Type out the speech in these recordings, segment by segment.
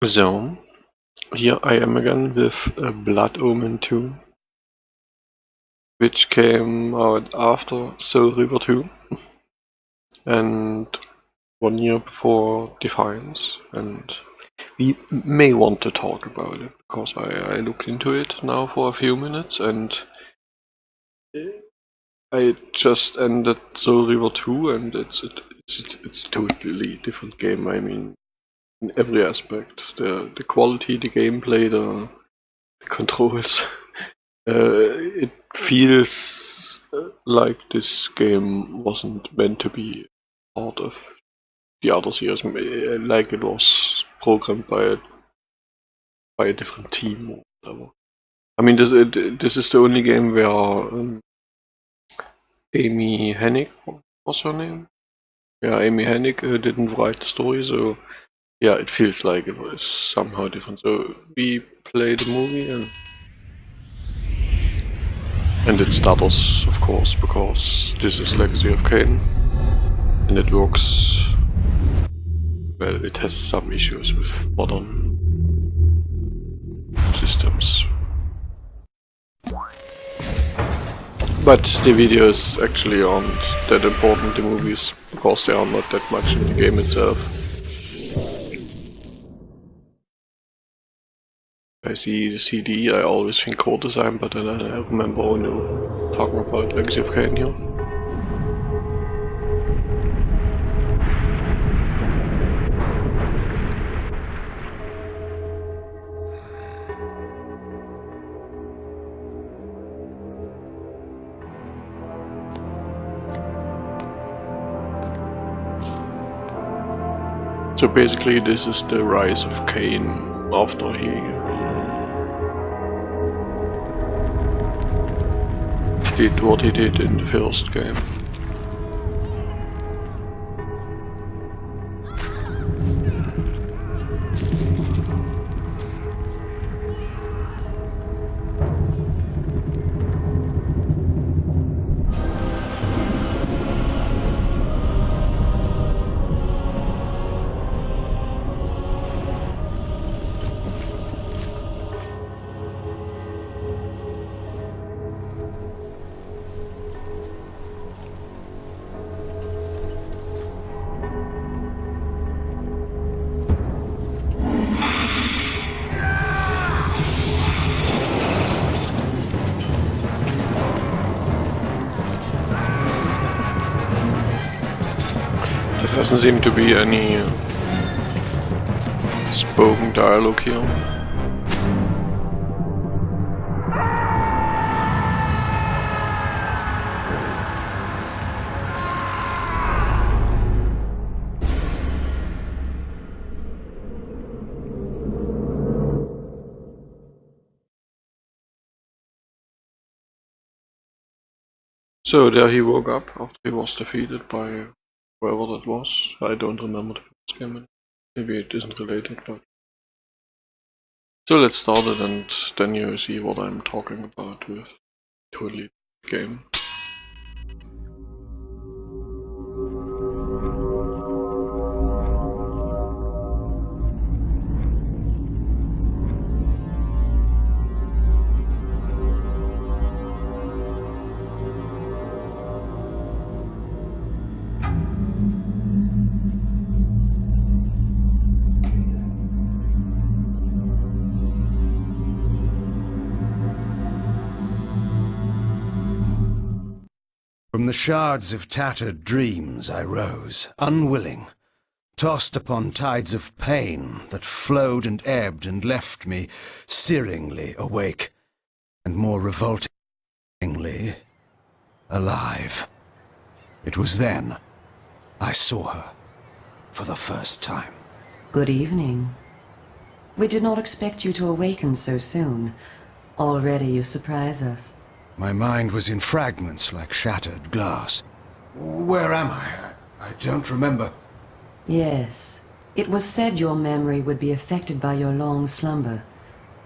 So, here I am again with Blood Omen 2, which came out after Soul River 2 and 1 year before Defiance, and we may want to talk about it because I looked into it now for a few minutes and I just ended Soul River 2 and it's a totally different game. I mean, in every aspect, the quality, the gameplay, the controls. It feels like this game wasn't meant to be part of the other series, like it was programmed by a different team or whatever. I mean, this is the only game where Amy Hennig was her name. Yeah, Amy Hennig didn't write the story, so yeah, it feels like it was somehow different. So we play the movie and it stutters, of course, because this is Legacy of Kain, and it works. Well, it has some issues with modern systems. But the videos actually aren't that important, the movies, because they are not that much in the game itself. I see the CD, I always think core design, but then I remember only talking about Legacy of Kain here. So basically this is the rise of Kain after he did what he did in the first game. There doesn't seem to be any spoken dialogue here. So there he woke up after he was defeated by whoever that was. I don't remember the first game. Maybe it isn't related, but... So let's start it and then you see what I'm talking about with totally game. From the shards of tattered dreams I rose, unwilling, tossed upon tides of pain that flowed and ebbed and left me searingly awake, and more revoltingly alive. It was then I saw her for the first time. Good evening. We did not expect you to awaken so soon. Already you surprise us. My mind was in fragments like shattered glass. Where am I? I don't remember. Yes. It was said your memory would be affected by your long slumber.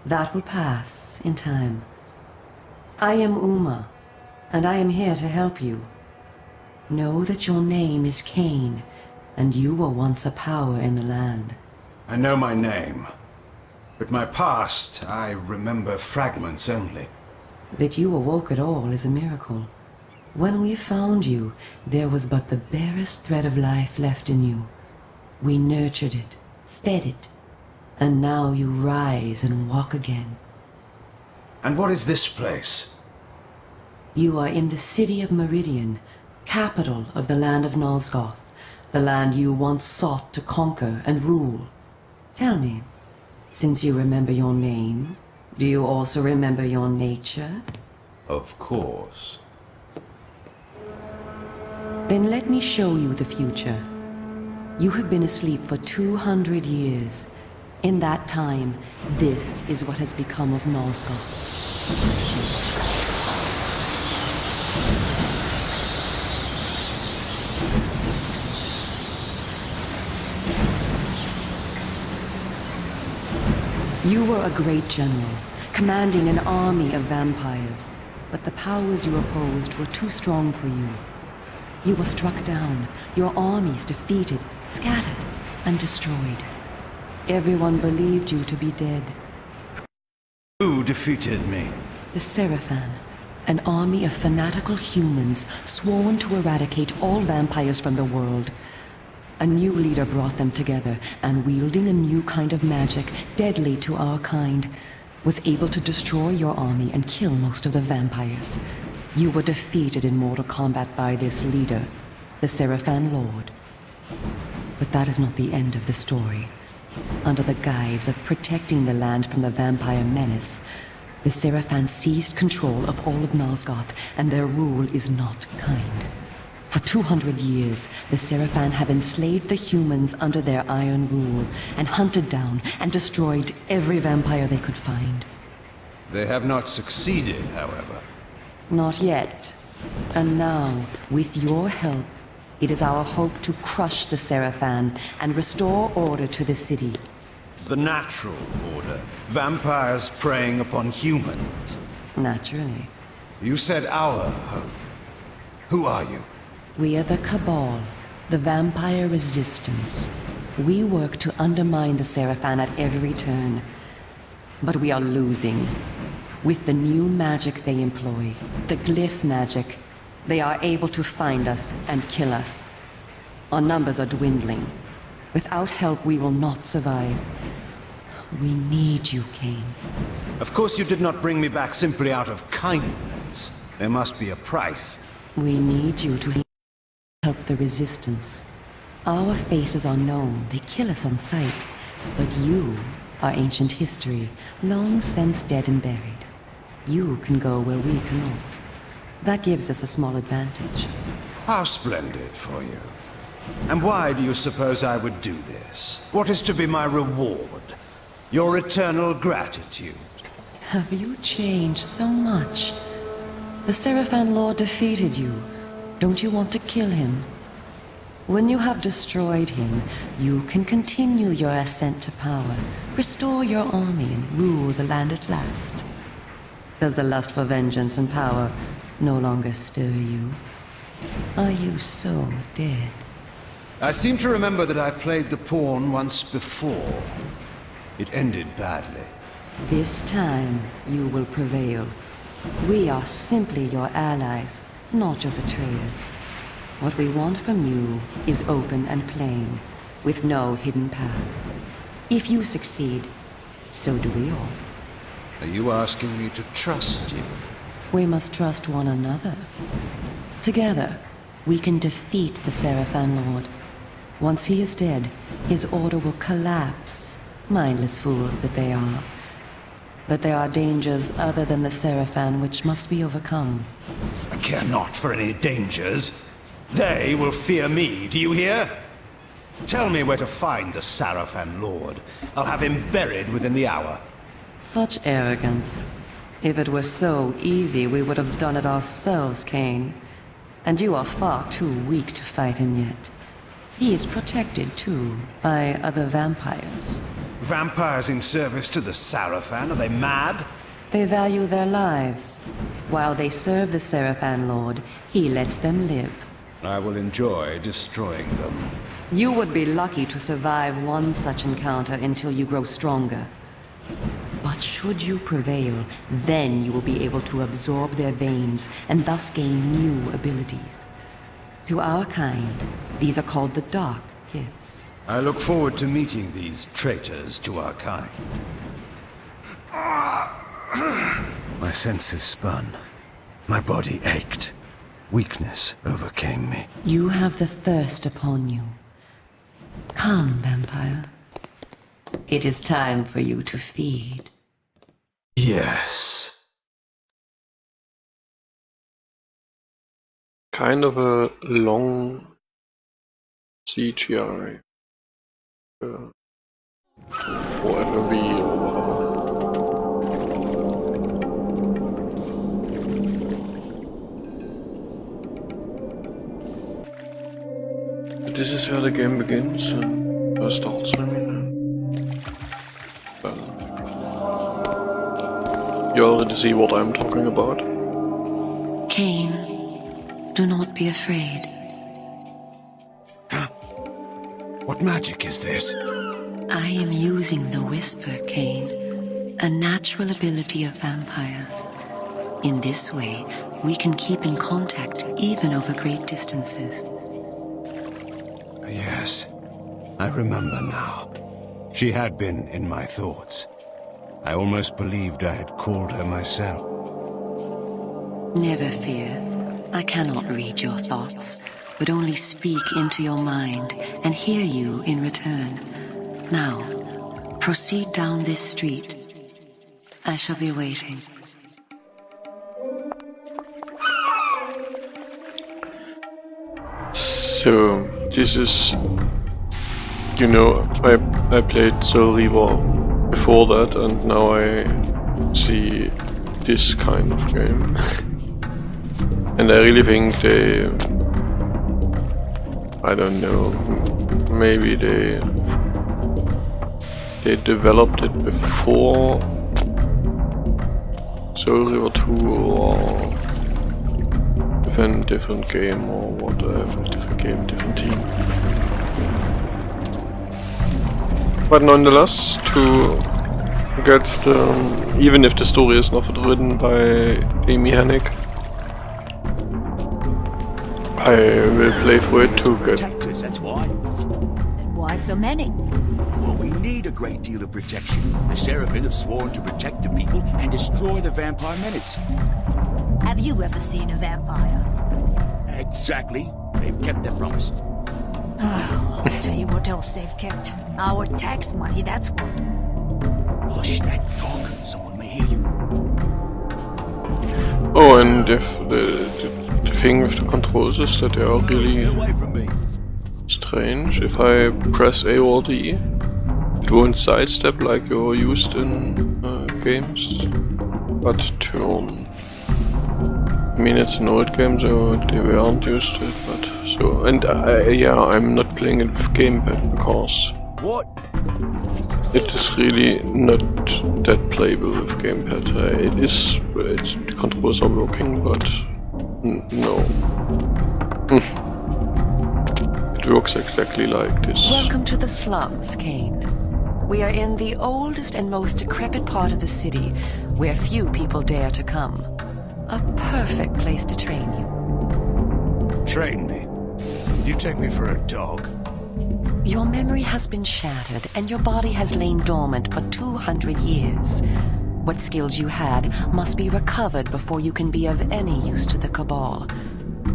That will pass in time. I am Uma, and I am here to help you. Know that your name is Kain, and you were once a power in the land. I know my name, But my past, I remember fragments only. That you awoke at all is a miracle. When we found you, there was but the barest thread of life left in you. We nurtured it, fed it, and now you rise and walk again. And what is this place? You are in the city of Meridian, capital of the land of Nosgoth, the land you once sought to conquer and rule. Tell me, since you remember your name, do you also remember your nature? Of course. Then let me show you the future. You have been asleep for 200 years. In that time, this is what has become of Nosgoth. You were a great general, commanding an army of vampires, but the powers you opposed were too strong for you. You were struck down, your armies defeated, scattered, and destroyed. Everyone believed you to be dead. Who defeated me? The Seraphan, an army of fanatical humans sworn to eradicate all vampires from the world. A new leader brought them together, and wielding a new kind of magic, deadly to our kind, was able to destroy your army and kill most of the vampires. You were defeated in mortal combat by this leader, the Seraphan Lord. But that is not the end of the story. Under the guise of protecting the land from the vampire menace, the Seraphan seized control of all of Nosgoth, and their rule is not kind. For 200 years, the Seraphan have enslaved the humans under their iron rule, and hunted down and destroyed every vampire they could find. They have not succeeded, however. Not yet. And now, with your help, it is our hope to crush the Seraphan and restore order to the city. The natural order. Vampires preying upon humans. Naturally. You said our hope. Who are you? We are the Cabal, the vampire resistance. We work to undermine the Seraphan at every turn. But we are losing. With the new magic they employ, the glyph magic, they are able to find us and kill us. Our numbers are dwindling. Without help, we will not survive. We need you, Kain. Of course you did not bring me back simply out of kindness. There must be a price. We need you to help the resistance. Our faces are known, they kill us on sight. But you are ancient history, long since dead and buried. You can go where we cannot. That gives us a small advantage. How splendid for you. And why do you suppose I would do this? What is to be my reward? Your eternal gratitude. Have you changed so much? The Seraphan Lord defeated you. Don't you want to kill him? When you have destroyed him, you can continue your ascent to power, restore your army, and rule the land at last. Does the lust for vengeance and power no longer stir you? Are you so dead? I seem to remember that I played the pawn once before. It ended badly. This time, you will prevail. We are simply your allies, not your betrayers. What we want from you is open and plain, with no hidden paths. If you succeed, so do we all. Are you asking me to trust you? We must trust one another. Together, we can defeat the Seraphan Lord. Once he is dead, his order will collapse. Mindless fools that they are. But there are dangers other than the Seraphan which must be overcome. I care not for any dangers. They will fear me, do you hear? Tell me where to find the Seraphan Lord. I'll have him buried within the hour. Such arrogance. If it were so easy, we would have done it ourselves, Kain. And you are far too weak to fight him yet. He is protected, too, by other vampires. Vampires in service to the Seraphan? Are they mad? They value their lives. While they serve the Seraphan Lord, he lets them live. I will enjoy destroying them. You would be lucky to survive one such encounter until you grow stronger. But should you prevail, then you will be able to absorb their veins and thus gain new abilities. To our kind, these are called the Dark Gifts. I look forward to meeting these traitors to our kind. My senses spun. My body ached. Weakness overcame me. You have the thirst upon you. Come, vampire. It is time for you to feed. Yes. Kind of a long CGI. Or FMV or whatever. This is where the game begins, or starts, I mean. You already see what I'm talking about. Kain, do not be afraid. What magic is this? I am using the Whisper, Kain, a natural ability of vampires. In this way, we can keep in contact even over great distances. Yes, I remember now. She had been in my thoughts. I almost believed I had called her myself. Never fear. I cannot read your thoughts, but only speak into your mind and hear you in return. Now, proceed down this street. I shall be waiting. So, this is... You know, I played Soul Reaver before that, and now I see this kind of game. And I really think they... I don't know, maybe they developed it before Soul Reaver 2 or within a different game or whatever, different game, different team. But nonetheless, to get the... even if the story is not written by Amy Hennig, I will play for it to get... Protectors, that's why. And why so many? Well, we need a great deal of protection. The Seraphim have sworn to protect the people and destroy the vampire menace. Have you ever seen a vampire? Exactly. They've kept their promise. I'll tell you what else they've kept. Our tax money, that's what. Hush that talk. Someone may hear you. Oh, and if the thing with the controls is that they are Get really away from me. strange. If I press A or D, it won't sidestep like you're used in games, but turn. I mean, it's an old game, so they weren't used to it, but so... And yeah, I'm not playing it with gamepad because What? it is really not that playable with gamepad. The controls are working, but no. It works exactly like this. Welcome to the slums, Kain. We are in the oldest and most decrepit part of the city, where few people dare to come. A perfect place to train you. Train me. You take me for a dog. Your memory has been shattered, and your body has lain dormant for 200 years. What skills you had must be recovered before you can be of any use to the Cabal.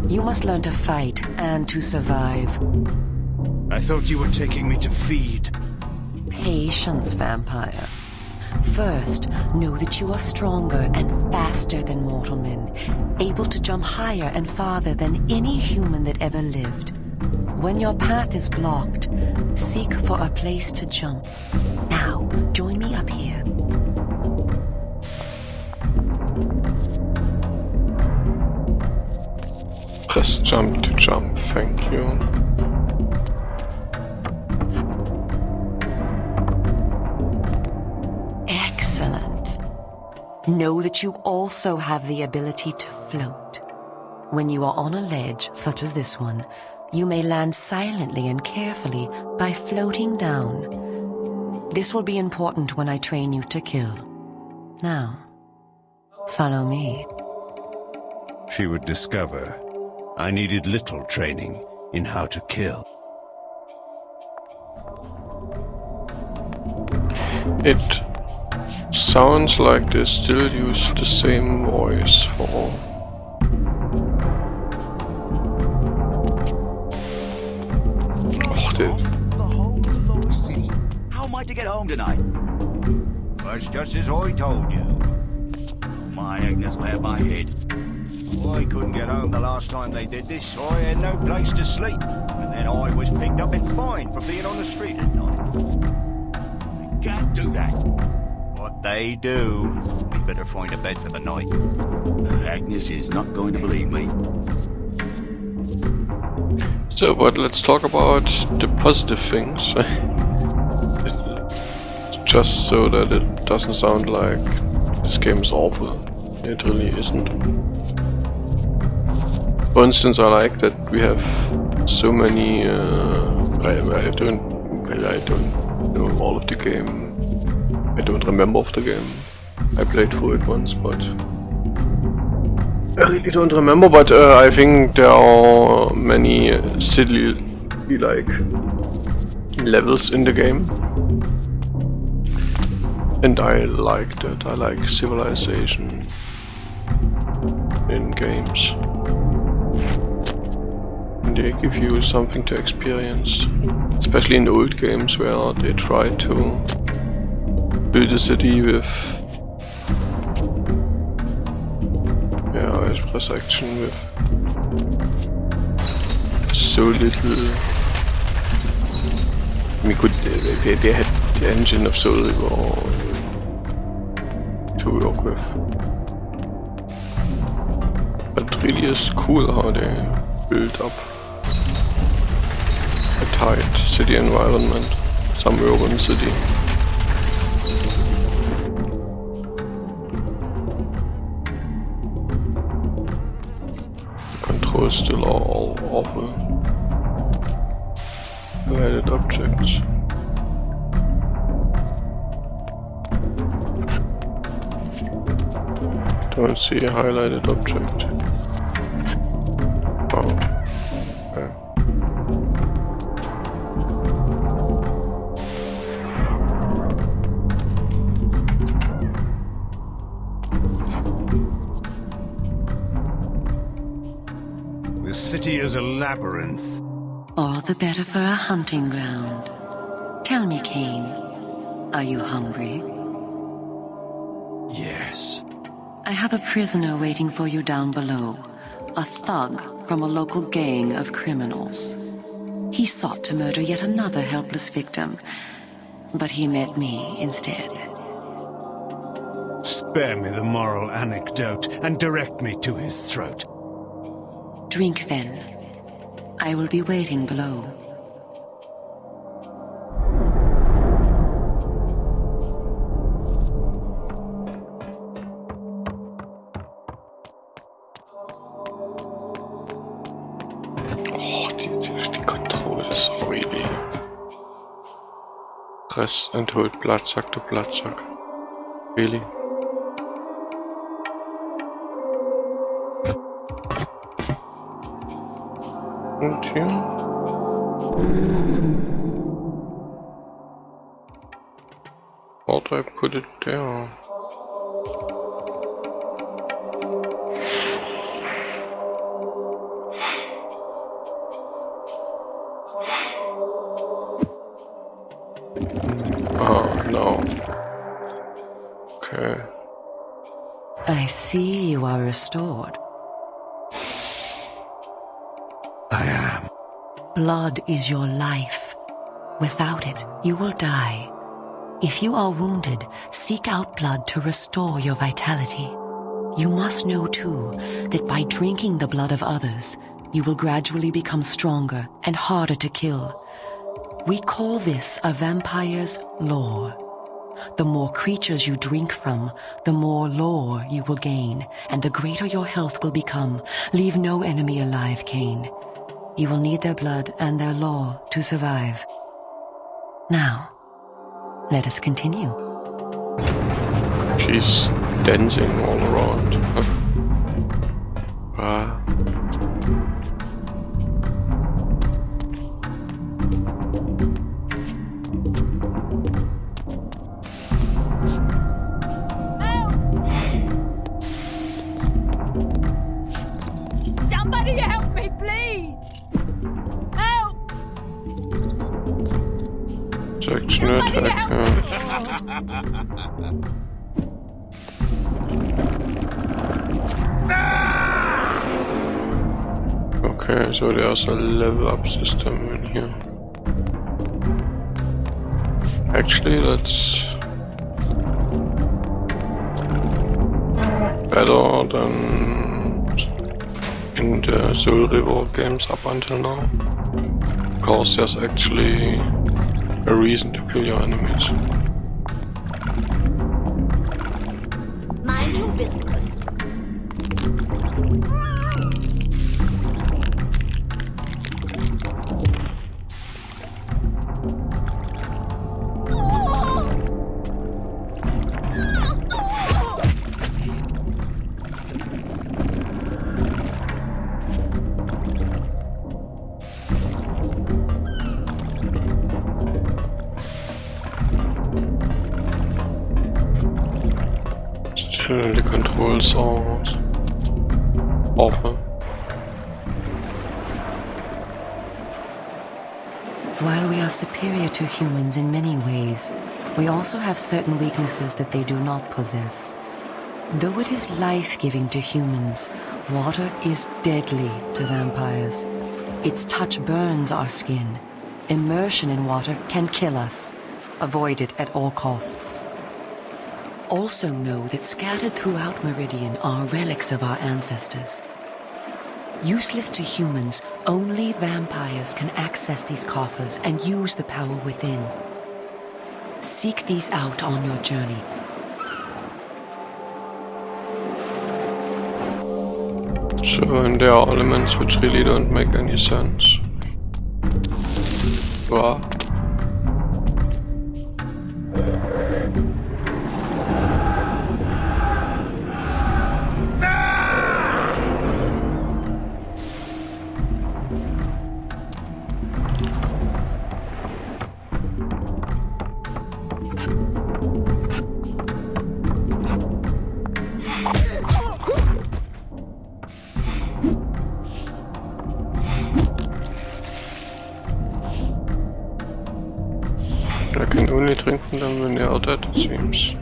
You must learn to fight and to survive. I thought you were taking me to feed. Patience, vampire. First, know that you are stronger and faster than mortal men, able to jump higher and farther than any human that ever lived. When your path is blocked, seek for a place to jump. Now, join me up here. Press jump to jump, thank you. Excellent. Know that you also have the ability to float. When you are on a ledge, such as this one, you may land silently and carefully by floating down. This will be important when I train you to kill. Now, follow me. She would discover I needed little training in how to kill. It sounds like they still use the same voice for... The whole lost city. How am I to get home tonight? That's just as I told you. My Agnes will have my head. I couldn't get home the last time they did this, so I had no place to sleep. And then I was picked up and fined for being on the street at night. Can't do that. What they do, we better find a bed for the night. Agnes is not going to believe me. So, but let's talk about the positive things. Just so that it doesn't sound like this game is awful. It really isn't. For instance, I like that we have so many... I don't know all of the game. I don't remember of the game. I played through it once, but... I really don't remember, but I think there are many city-like levels in the game. And I like that. I like civilization in games. And they give you something to experience. Especially in old games where they try to build a city with action with so little. I mean, they had the engine of Soul River to work with. But it really is cool how they build up a tight city environment, some urban city. Controls still are all awful. Highlighted objects. Don't see a highlighted object. Oh. Okay. The city is a labyrinth. All the better for a hunting ground. Tell me, Kain, are you hungry? Yes. I have a prisoner waiting for you down below. A thug from a local gang of criminals. He sought to murder yet another helpless victim, but he met me instead. Spare me the moral anecdote and direct me to his throat. Drink then. I will be waiting below. Die Controls are really... Press and hold Blattsack to Blattsack. Really? And here? Thought I put it there. Oh, no. Okay. I see you are restored. I am. Blood is your life. Without it, you will die. If you are wounded, seek out blood to restore your vitality. You must know, too, that by drinking the blood of others, you will gradually become stronger and harder to kill. We call this a vampire's lore. The more creatures you drink from, the more lore you will gain, and the greater your health will become. Leave no enemy alive, Kain. You will need their blood and their lore to survive. Now, let us continue. She's dancing all around. Somebody help me, please! Help! Section attack, Okay, so there's a level up system in here. Actually, that's better than in the Soul River games up until now, because there's actually a reason to kill your enemies. Mind your business. Still, the controls are awful. While we are superior to humans in many ways, we also have certain weaknesses that they do not possess. Though it is life-giving to humans, water is deadly to vampires. Its touch burns our skin. Immersion in water can kill us. Avoid it at all costs. Also know that scattered throughout Meridian are relics of our ancestors. Useless to humans, only vampires can access these coffers and use the power within. Seek these out on your journey. So, and there are elements which really don't make any sense. Wow. I can only drink from them when they are dead, it seems.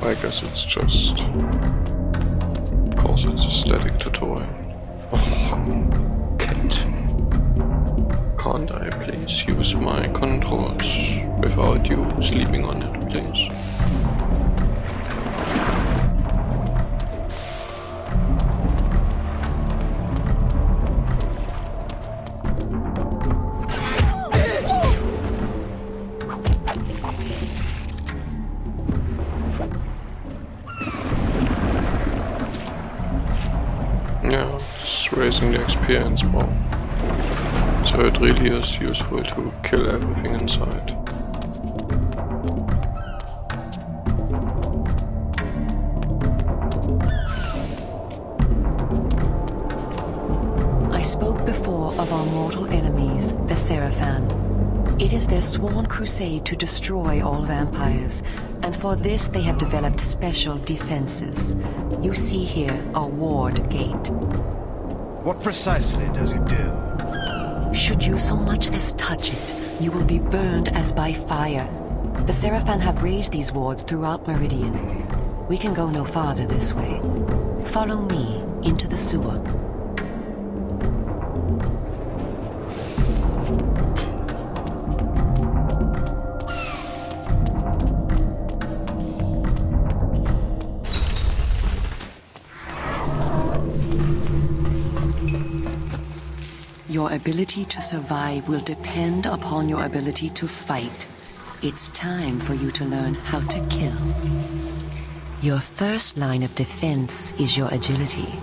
I guess it's just because it's a static tutorial. Oh, can't I please use my controls without you sleeping on it, please? Yeah, it's raising the experience more. So it really is useful to kill everything inside. I spoke before of our mortal enemies, the Seraphan. It is their sworn crusade to destroy all vampires, and for this they have developed special defenses. You see here a ward gate. What precisely does it do? Should you so much as touch it, you will be burned as by fire. The Seraphan have raised these wards throughout Meridian. We can go no farther this way. Follow me into the sewer. Your ability to survive will depend upon your ability to fight. It's time for you to learn how to kill. Your first line of defense is your agility.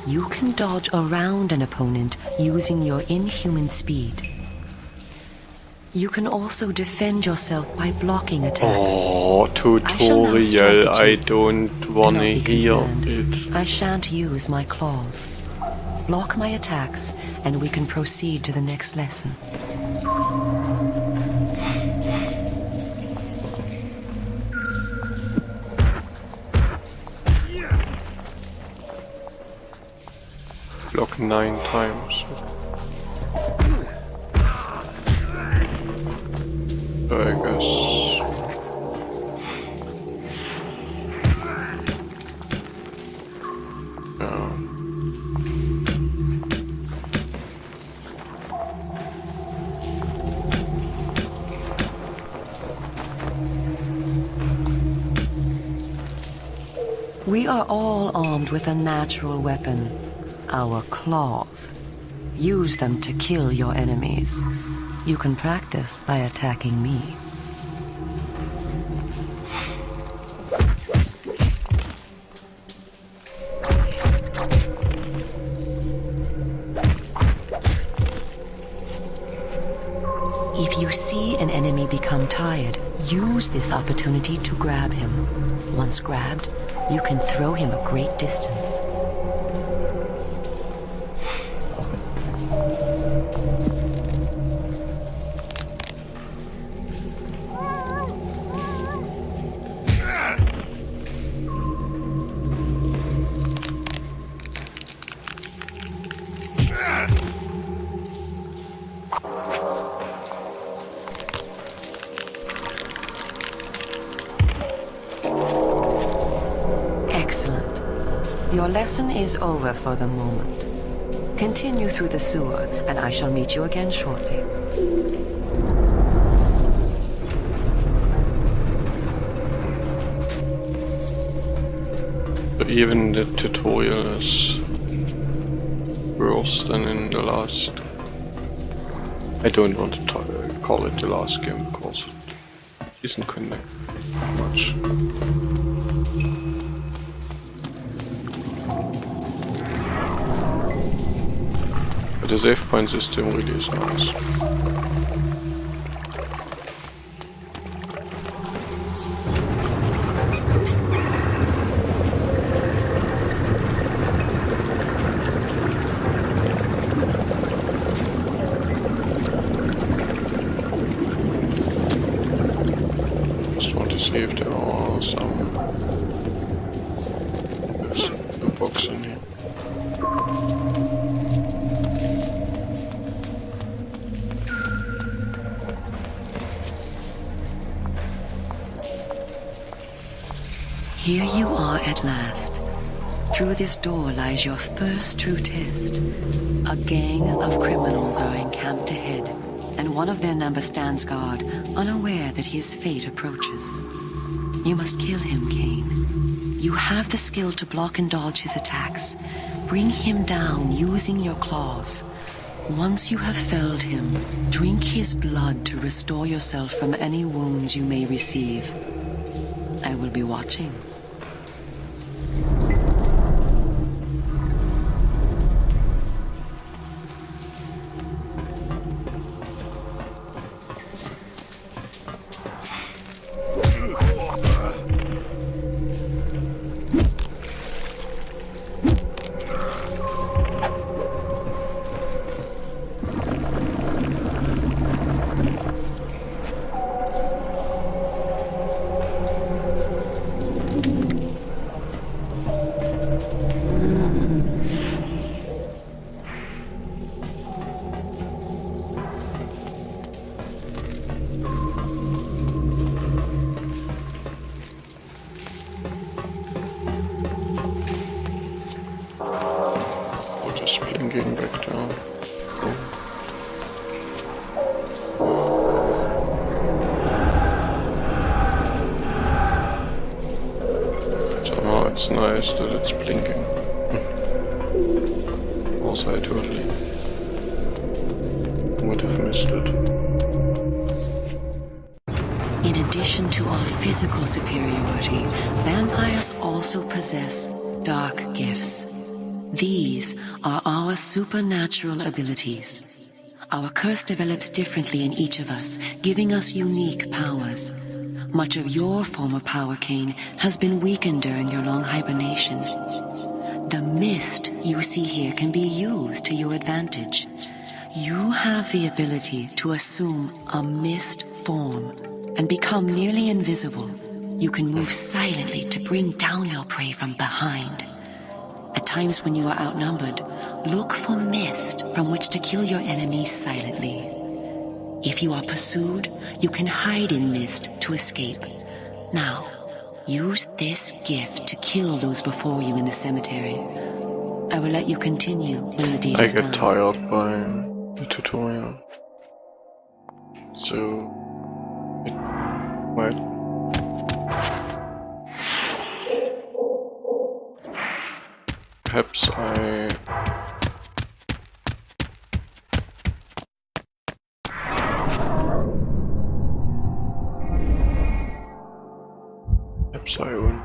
You can dodge around an opponent using your inhuman speed. You can also defend yourself by blocking attacks. Oh, tutorial, I don't wanna hear it. I shan't use my claws. Block my attacks, and we can proceed to the next lesson. Block 9 times. I guess. Yeah. We are all armed with a natural weapon, our claws. Use them to kill your enemies. You can practice by attacking me. If you see an enemy become tired, use this opportunity to grab him. Once grabbed, you can throw him a great distance. Excellent. Your lesson is over for the moment. Continue through the sewer, and I shall meet you again shortly. Even the tutorial is worse than in the last. I don't want to call it the last game because it isn't connected much. But the save point system really is nice. Just want to see if there are some. There's a box in here. Here you are at last. Through this door lies your first true test. A gang of criminals are encamped ahead, and one of their number stands guard, unaware that his fate approaches. You must kill him, Kain. You have the skill to block and dodge his attacks. Bring him down using your claws. Once you have felled him, drink his blood to restore yourself from any wounds you may receive. I will be watching. just blinking back down. Oh. Somehow it's nice that it's blinking. Also, I totally would have missed it. In addition to our physical superiority, vampires also possess dark gifts. These are our supernatural abilities. Our curse develops differently in each of us, giving us unique powers. Much of your former power, Kain, has been weakened during your long hibernation. The mist you see here can be used to your advantage. You have the ability to assume a mist form and become nearly invisible. You can move silently to bring down your prey from behind. At times when you are outnumbered, look for mist from which to kill your enemies silently. If you are pursued, you can hide in mist to escape. Now, use this gift to kill those before you in the cemetery. I will let you continue when the deed is done. I get tired by the tutorial. So it might perhaps I win.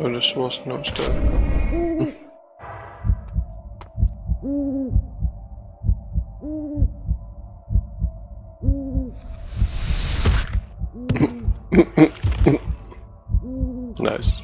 Oh, this was no stuff. Nice.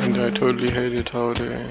And I totally hated how they